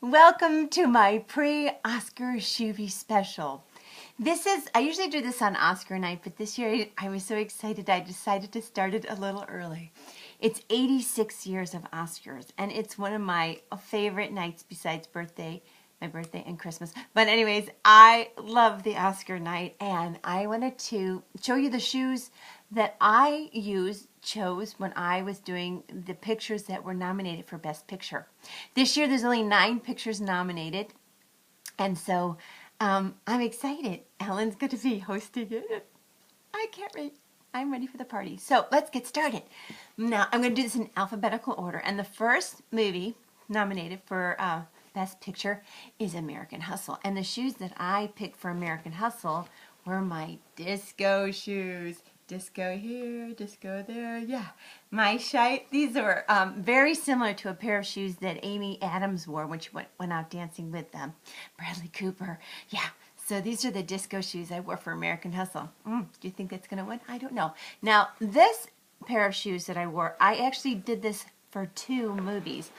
Welcome to my pre-Oscar Shoevie Special. I usually do this on Oscar night, but this year I was so excited I decided to start it a little early. It's 86 years of Oscars, and it's one of my favorite nights besides my birthday and Christmas. But anyways, I love the Oscar night, and I wanted to show you the shoes that I chose when I was doing the pictures that were nominated for Best Picture. This year there's only 9 pictures nominated, and so I'm excited. Ellen's going to be hosting it. I can't wait. I'm ready for the party. So let's get started. Now I'm going to do this in alphabetical order, and the first movie nominated for Best Picture is American Hustle. And the shoes that I picked for American Hustle were my disco shoes. Disco here, disco there, yeah. These were very similar to a pair of shoes that Amy Adams wore when she went out dancing with Bradley Cooper. Yeah, so these are the disco shoes I wore for American Hustle. Do you think that's going to win? I don't know. Now, this pair of shoes that I wore, I actually did this for 2 movies.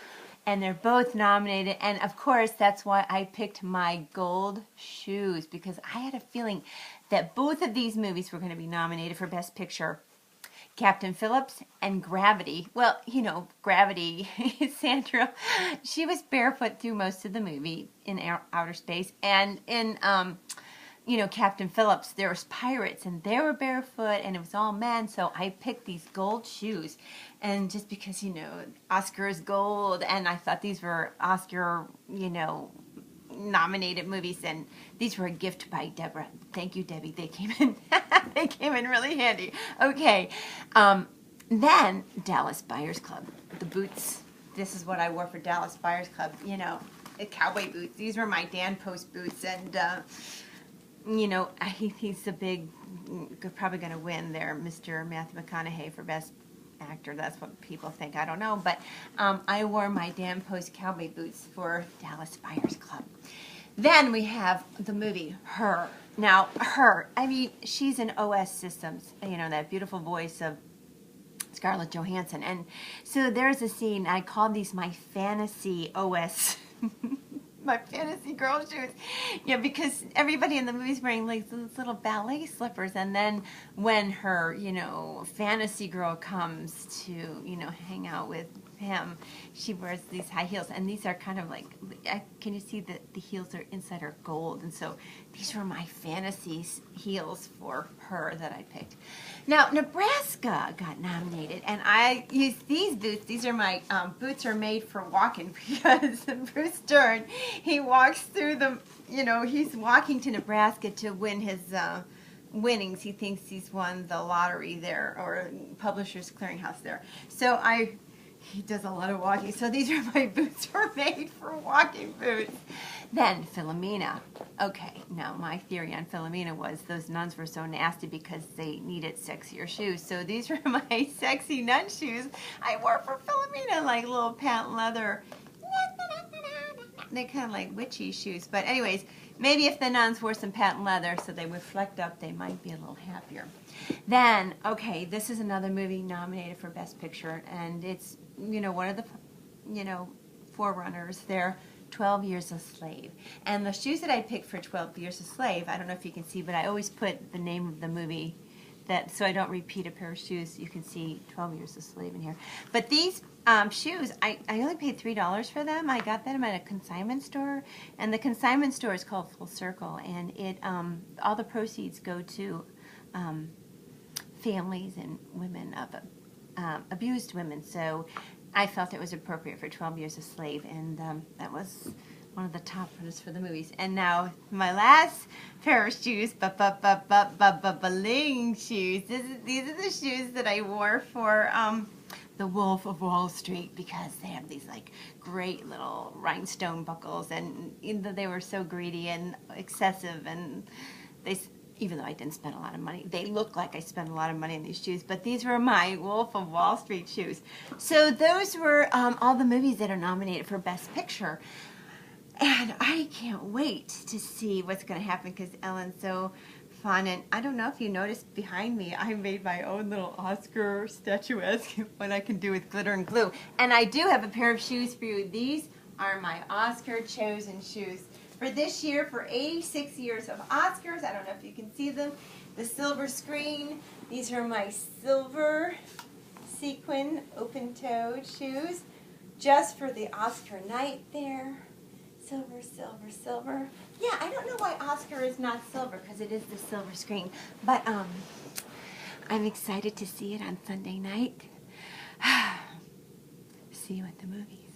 And they're both nominated, and of course that's why I picked my gold shoes, because I had a feeling that both of these movies were going to be nominated for Best Picture. Captain Phillips and Gravity. Well, you know, Gravity, Sandra, she was barefoot through most of the movie in outer space, and in Captain Phillips, there was pirates, and they were barefoot, and it was all men, so I picked these gold shoes, and just because, Oscar is gold, and I thought these were Oscar, nominated movies, and these were a gift by Deborah. Thank you, Debbie. They came in, they came in really handy. Okay, then Dallas Buyers Club, the boots. This is what I wore for Dallas Buyers Club, the cowboy boots. These were my Dan Post boots, and he's a big, probably going to win there, Mr. Matthew McConaughey for Best Actor. That's what people think. I don't know. But I wore my Dan Post cowboy boots for Dallas Buyers Club. Then we have the movie Her. Now, Her, she's in OS Systems, that beautiful voice of Scarlett Johansson. And so there's a scene, I called these my fantasy OS my fantasy girl shoes. Yeah, because everybody in the movie's wearing like those little ballet slippers, and then when her, fantasy girl comes to, hang out with him, she wears these high heels, and these are kind of like, can you see that the heels are inside are gold, and so these were my fantasy heels for Her that I picked. Now, Nebraska got nominated, and I used these boots. These are my boots are made for walking, because Bruce Stern, he walks through the, he's walking to Nebraska to win his winnings. He thinks he's won the lottery there, or Publishers Clearinghouse there. So he does a lot of walking. So these are my boots were made for walking boots. Then Philomena. Okay, now my theory on Philomena was those nuns were so nasty because they needed sexier shoes. So these are my sexy nun shoes I wore for Philomena, like little patent leather. They're kind of like witchy shoes. But anyways, maybe if the nuns wore some patent leather so they would flecked up, they might be a little happier. Then, okay, this is another movie nominated for Best Picture, and it's, one of the, forerunners there, 12 Years a Slave. And the shoes that I picked for 12 Years a Slave, I don't know if you can see, but I always put the name of the movie so I don't repeat a pair of shoes. You can see 12 Years a Slave in here. But these shoes, I only paid $3 for them. I got them at a consignment store, and the consignment store is called Full Circle, and it all the proceeds go to families and women of abused women. So I felt it was appropriate for 12 Years a Slave, and that was one of the top winners for the movies. And now my last pair of shoes, bling shoes. These are the shoes that I wore for The Wolf of Wall Street, because they have these like great little rhinestone buckles, and they were so greedy and excessive, and even though I didn't spend a lot of money, they look like I spent a lot of money on these shoes, but these were my Wolf of Wall Street shoes. So those were all the movies that are nominated for Best Picture. And I can't wait to see what's going to happen, because Ellen's so fun. And I don't know if you noticed behind me, I made my own little Oscar statuesque, what I can do with glitter and glue. And I do have a pair of shoes for you. These are my Oscar chosen shoes for this year, for 86 years of Oscars. I don't know if you can see them. The silver screen. These are my silver sequin open-toed shoes just for the Oscar night there. Silver, silver, silver. Yeah, I don't know why Oscar is not silver, because it is the silver screen. But I'm excited to see it on Sunday night. See you at the movies.